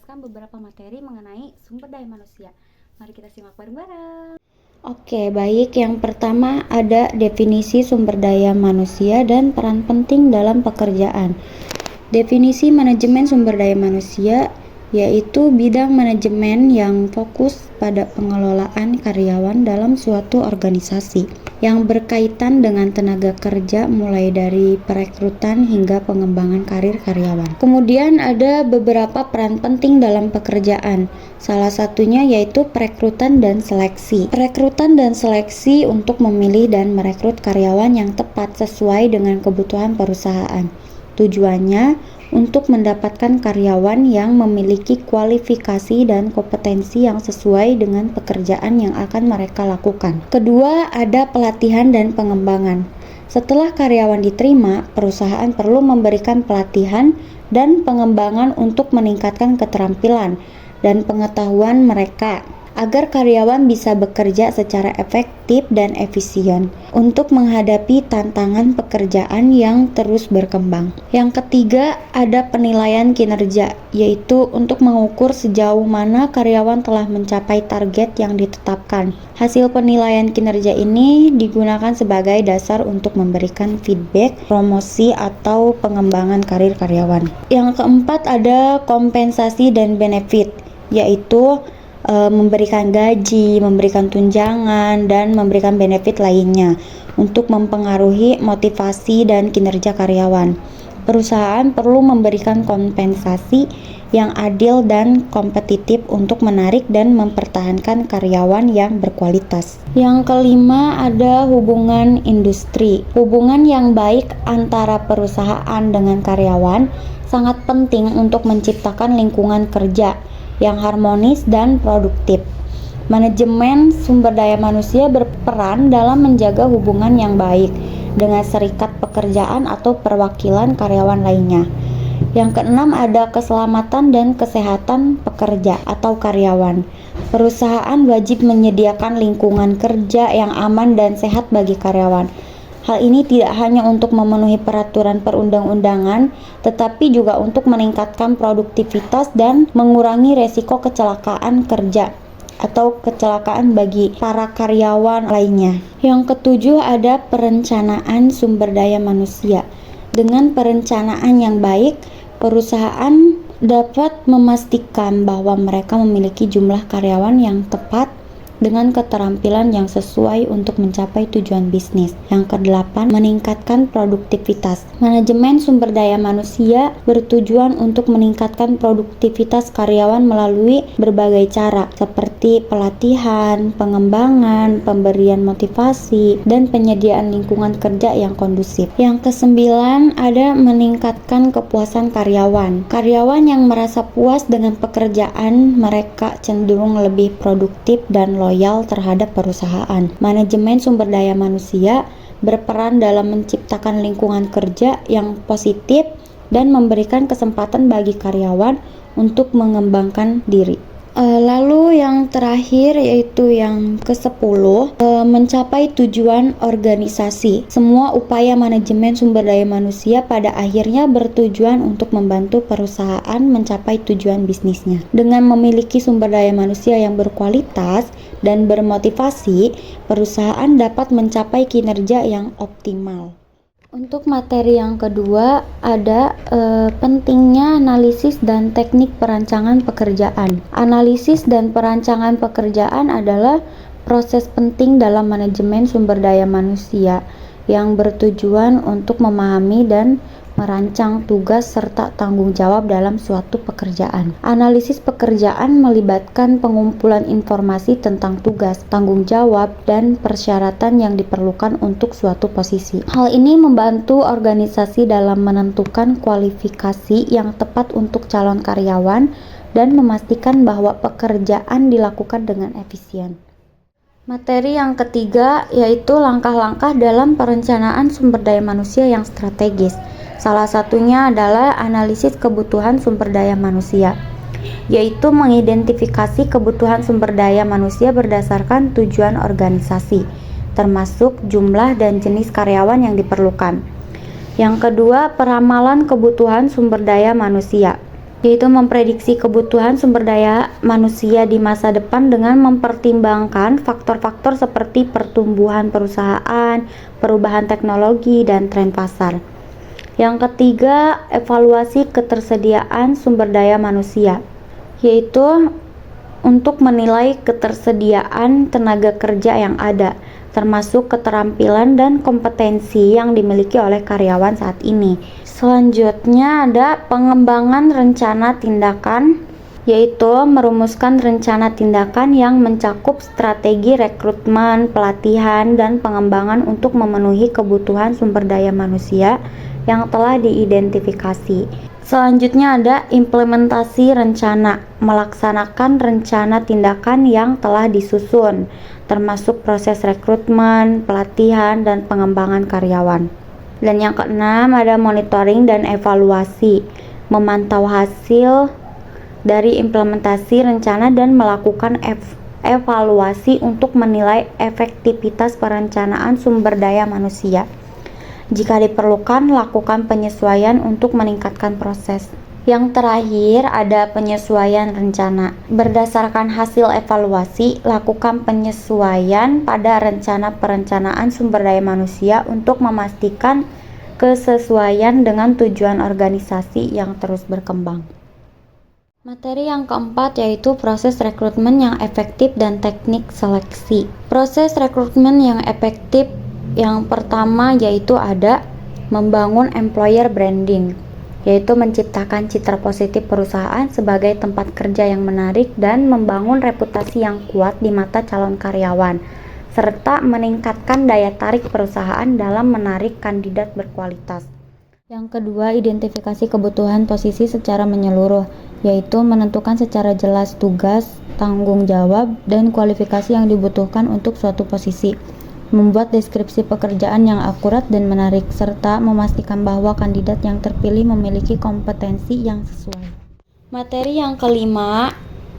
menjelaskan beberapa materi mengenai sumber daya manusia. Mari kita simak bareng-bareng. Oke, baik. Yang pertama ada definisi sumber daya manusia dan peran penting dalam pekerjaan. Definisi manajemen sumber daya manusia yaitu bidang manajemen yang fokus pada pengelolaan karyawan dalam suatu organisasi yang berkaitan dengan tenaga kerja mulai dari perekrutan hingga pengembangan karir karyawan. Kemudian ada beberapa peran penting dalam pekerjaan. Salah satunya yaitu perekrutan dan seleksi. Perekrutan dan seleksi untuk memilih dan merekrut karyawan yang tepat sesuai dengan kebutuhan perusahaan. Tujuannya untuk mendapatkan karyawan yang memiliki kualifikasi dan kompetensi yang sesuai dengan pekerjaan yang akan mereka lakukan. Kedua, ada pelatihan dan pengembangan. Setelah karyawan diterima, perusahaan perlu memberikan pelatihan dan pengembangan untuk meningkatkan keterampilan dan pengetahuan mereka agar karyawan bisa bekerja secara efektif dan efisien untuk menghadapi tantangan pekerjaan yang terus berkembang. Yang ketiga, ada penilaian kinerja, yaitu untuk mengukur sejauh mana karyawan telah mencapai target yang ditetapkan. Hasil penilaian kinerja ini digunakan sebagai dasar untuk memberikan feedback, promosi, atau pengembangan karir karyawan. Yang keempat, ada kompensasi dan benefit, yaitu memberikan gaji, memberikan tunjangan, dan memberikan benefit lainnya untuk mempengaruhi motivasi dan kinerja karyawan. Perusahaan perlu memberikan kompensasi yang adil dan kompetitif untuk menarik dan mempertahankan karyawan yang berkualitas. Yang kelima, ada hubungan industri. Hubungan yang baik antara perusahaan dengan karyawan sangat penting untuk menciptakan lingkungan kerja yang harmonis dan produktif. Manajemen sumber daya manusia berperan dalam menjaga hubungan yang baik dengan serikat pekerjaan atau perwakilan karyawan lainnya. Yang keenam, ada keselamatan dan kesehatan pekerja atau karyawan. Perusahaan wajib menyediakan lingkungan kerja yang aman dan sehat bagi karyawan. Hal ini tidak hanya untuk memenuhi peraturan perundang-undangan, tetapi juga untuk meningkatkan produktivitas dan mengurangi resiko kecelakaan kerja atau kecelakaan bagi para karyawan lainnya. Yang ketujuh, ada perencanaan sumber daya manusia. Dengan perencanaan yang baik, perusahaan dapat memastikan bahwa mereka memiliki jumlah karyawan yang tepat dengan keterampilan yang sesuai untuk mencapai tujuan bisnis. Yang kedelapan, meningkatkan produktivitas. Manajemen sumber daya manusia bertujuan untuk meningkatkan produktivitas karyawan melalui berbagai cara, seperti pelatihan, pengembangan, pemberian motivasi, dan penyediaan lingkungan kerja yang kondusif. Yang kesembilan, ada meningkatkan kepuasan karyawan. Karyawan yang merasa puas dengan pekerjaan mereka cenderung lebih produktif dan loyal terhadap perusahaan. Manajemen sumber daya manusia berperan dalam menciptakan lingkungan kerja yang positif dan memberikan kesempatan bagi karyawan untuk mengembangkan diri. Lalu yang terakhir yaitu yang ke-10, mencapai tujuan organisasi. Semua upaya manajemen sumber daya manusia pada akhirnya bertujuan untuk membantu perusahaan mencapai tujuan bisnisnya. Dengan memiliki sumber daya manusia yang berkualitas dan bermotivasi, perusahaan dapat mencapai kinerja yang optimal. Untuk materi yang kedua, ada pentingnya analisis dan teknik perancangan pekerjaan. Analisis dan perancangan pekerjaan adalah proses penting dalam manajemen sumber daya manusia yang bertujuan untuk memahami dan merancang tugas serta tanggung jawab dalam suatu pekerjaan. Analisis pekerjaan melibatkan pengumpulan informasi tentang tugas, tanggung jawab, dan persyaratan yang diperlukan untuk suatu posisi. Hal ini membantu organisasi dalam menentukan kualifikasi yang tepat untuk calon karyawan dan memastikan bahwa pekerjaan dilakukan dengan efisien. Materi yang ketiga yaitu langkah-langkah dalam perencanaan sumber daya manusia yang strategis. Salah satunya adalah analisis kebutuhan sumber daya manusia, yaitu mengidentifikasi kebutuhan sumber daya manusia berdasarkan tujuan organisasi, termasuk jumlah dan jenis karyawan yang diperlukan. Yang kedua, peramalan kebutuhan sumber daya manusia. yaitu memprediksi kebutuhan sumber daya manusia di masa depan dengan mempertimbangkan faktor-faktor seperti pertumbuhan perusahaan, perubahan teknologi, dan tren pasar. Yang ketiga, evaluasi ketersediaan sumber daya manusia, yaitu untuk menilai ketersediaan tenaga kerja yang ada, termasuk keterampilan dan kompetensi yang dimiliki oleh karyawan saat ini. Selanjutnya ada pengembangan rencana tindakan, yaitu merumuskan rencana tindakan yang mencakup strategi rekrutmen, pelatihan, dan pengembangan untuk memenuhi kebutuhan sumber daya manusia yang telah diidentifikasi. Selanjutnya ada implementasi rencana, melaksanakan rencana tindakan yang telah disusun, termasuk proses rekrutmen, pelatihan, dan pengembangan karyawan. Dan yang keenam ada monitoring dan evaluasi, memantau hasil dari implementasi rencana dan melakukan evaluasi untuk menilai efektivitas perencanaan sumber daya manusia. Jika diperlukan, lakukan penyesuaian untuk meningkatkan proses. Yang terakhir ada penyesuaian rencana. Berdasarkan hasil evaluasi, lakukan penyesuaian pada rencana perencanaan sumber daya manusia untuk memastikan kesesuaian dengan tujuan organisasi yang terus berkembang. Materi yang keempat yaitu proses rekrutmen yang efektif dan teknik seleksi. Proses rekrutmen yang efektif yang pertama yaitu ada membangun employer branding, yaitu menciptakan citra positif perusahaan sebagai tempat kerja yang menarik dan membangun reputasi yang kuat di mata calon karyawan, serta meningkatkan daya tarik perusahaan dalam menarik kandidat berkualitas. Yang kedua, identifikasi kebutuhan posisi secara menyeluruh, yaitu menentukan secara jelas tugas, tanggung jawab, dan kualifikasi yang dibutuhkan untuk suatu posisi. Membuat deskripsi pekerjaan yang akurat dan menarik, serta memastikan bahwa kandidat yang terpilih memiliki kompetensi yang sesuai. Materi yang kelima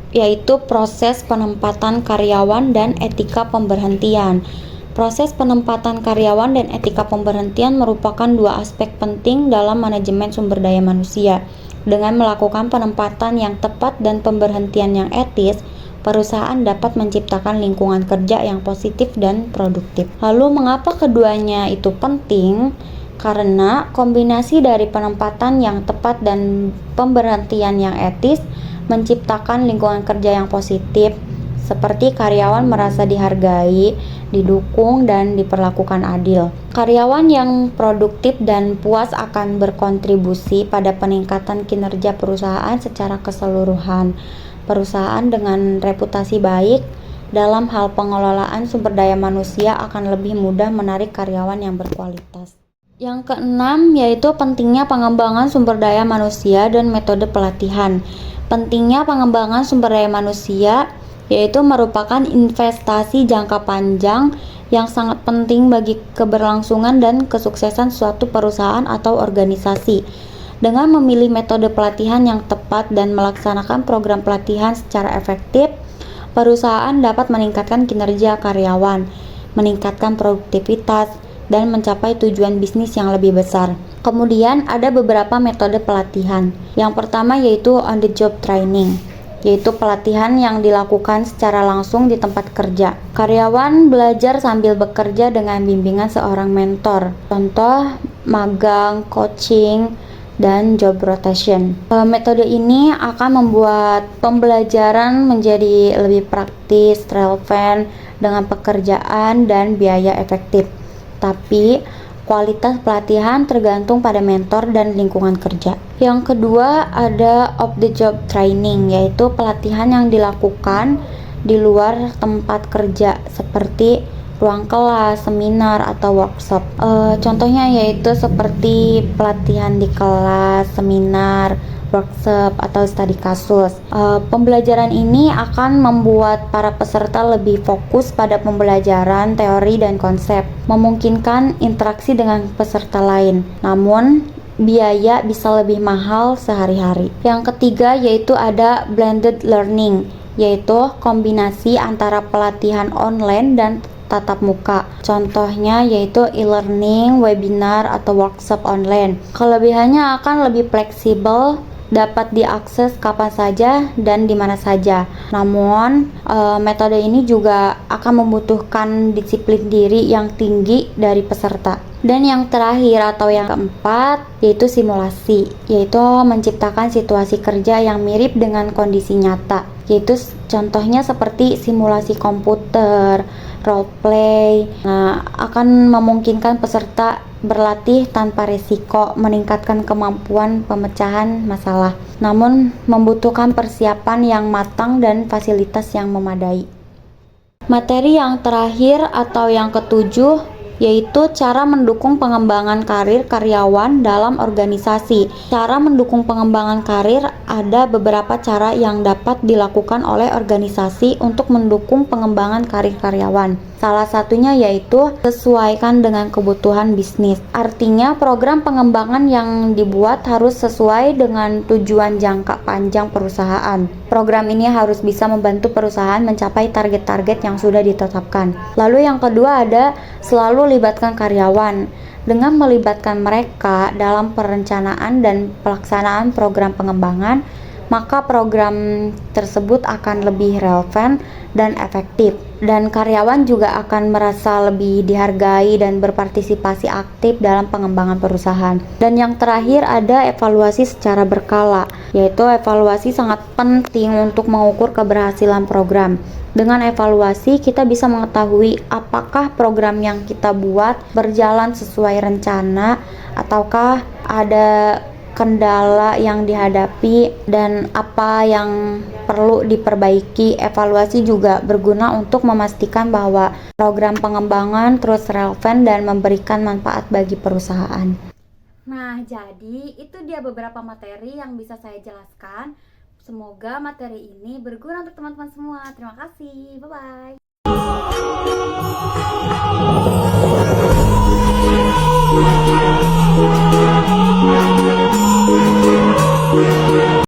yaitu proses penempatan karyawan dan etika pemberhentian. Proses penempatan karyawan dan etika pemberhentian merupakan dua aspek penting dalam manajemen sumber daya manusia. Dengan melakukan penempatan yang tepat dan pemberhentian yang etis, perusahaan dapat menciptakan lingkungan kerja yang positif dan produktif. Lalu mengapa keduanya itu penting? Karena kombinasi dari penempatan yang tepat dan pemberhentian yang etis menciptakan lingkungan kerja yang positif, seperti karyawan merasa dihargai, didukung, dan diperlakukan adil. Karyawan yang produktif dan puas akan berkontribusi pada peningkatan kinerja perusahaan secara keseluruhan. Perusahaan dengan reputasi baik dalam hal pengelolaan sumber daya manusia akan lebih mudah menarik karyawan yang berkualitas. Yang keenam yaitu pentingnya pengembangan sumber daya manusia dan metode pelatihan. Pentingnya pengembangan sumber daya manusia yaitu merupakan investasi jangka panjang yang sangat penting bagi keberlangsungan dan kesuksesan suatu perusahaan atau organisasi. Dengan memilih metode pelatihan yang tepat dan melaksanakan program pelatihan secara efektif, perusahaan dapat meningkatkan kinerja karyawan, meningkatkan produktivitas, dan mencapai tujuan bisnis yang lebih besar. Kemudian ada beberapa metode pelatihan. Yang pertama yaitu on the job training, yaitu pelatihan yang dilakukan secara langsung di tempat kerja. Karyawan belajar sambil bekerja dengan bimbingan seorang mentor. Contoh magang, coaching, dan job rotation. Metode ini akan membuat pembelajaran menjadi lebih praktis, relevan dengan pekerjaan dan biaya efektif. Tapi kualitas pelatihan tergantung pada mentor dan lingkungan kerja. Yang kedua ada off the job training, yaitu pelatihan yang dilakukan di luar tempat kerja seperti ruang kelas, seminar, atau workshop. Contohnya yaitu seperti pelatihan di kelas, seminar, workshop, atau studi kasus. Pembelajaran ini akan membuat para peserta lebih fokus pada pembelajaran teori dan konsep, memungkinkan interaksi dengan peserta lain. Namun, biaya bisa lebih mahal sehari-hari. Yang ketiga yaitu ada blended learning, yaitu kombinasi antara pelatihan online dan tatap muka. Contohnya yaitu e-learning, webinar, atau workshop online. Kelebihannya akan lebih fleksibel dapat diakses kapan saja dan di mana saja. Namun, metode ini juga akan membutuhkan disiplin diri yang tinggi dari peserta. Dan yang terakhir atau yang keempat yaitu simulasi, yaitu menciptakan situasi kerja yang mirip dengan kondisi nyata, yaitu contohnya seperti simulasi komputer, role play. Nah, akan memungkinkan peserta berlatih tanpa risiko, meningkatkan kemampuan pemecahan masalah, namun membutuhkan persiapan yang matang dan fasilitas yang memadai. Materi yang terakhir atau yang ketujuh yaitu cara mendukung pengembangan karir karyawan dalam organisasi. Cara mendukung pengembangan karir, ada beberapa cara yang dapat dilakukan oleh organisasi untuk mendukung pengembangan karir karyawan. Salah satunya yaitu sesuaikan dengan kebutuhan bisnis. Artinya program pengembangan yang dibuat harus sesuai dengan tujuan jangka panjang perusahaan. Program ini harus bisa membantu perusahaan mencapai target-target yang sudah ditetapkan. Lalu yang kedua ada selalu libatkan karyawan. Dengan melibatkan mereka dalam perencanaan dan pelaksanaan program pengembangan, maka program tersebut akan lebih relevan dan efektif, dan karyawan juga akan merasa lebih dihargai dan berpartisipasi aktif dalam pengembangan perusahaan. Dan yang terakhir ada evaluasi secara berkala, yaitu evaluasi sangat penting untuk mengukur keberhasilan program. Dengan evaluasi kita bisa mengetahui apakah program yang kita buat berjalan sesuai rencana ataukah ada kendala yang dihadapi dan apa yang perlu diperbaiki. Evaluasi juga berguna untuk memastikan bahwa program pengembangan terus relevan dan memberikan manfaat bagi perusahaan. Nah, jadi itu dia beberapa materi yang bisa saya jelaskan. Semoga materi ini berguna untuk teman-teman semua. Terima kasih. Bye-bye.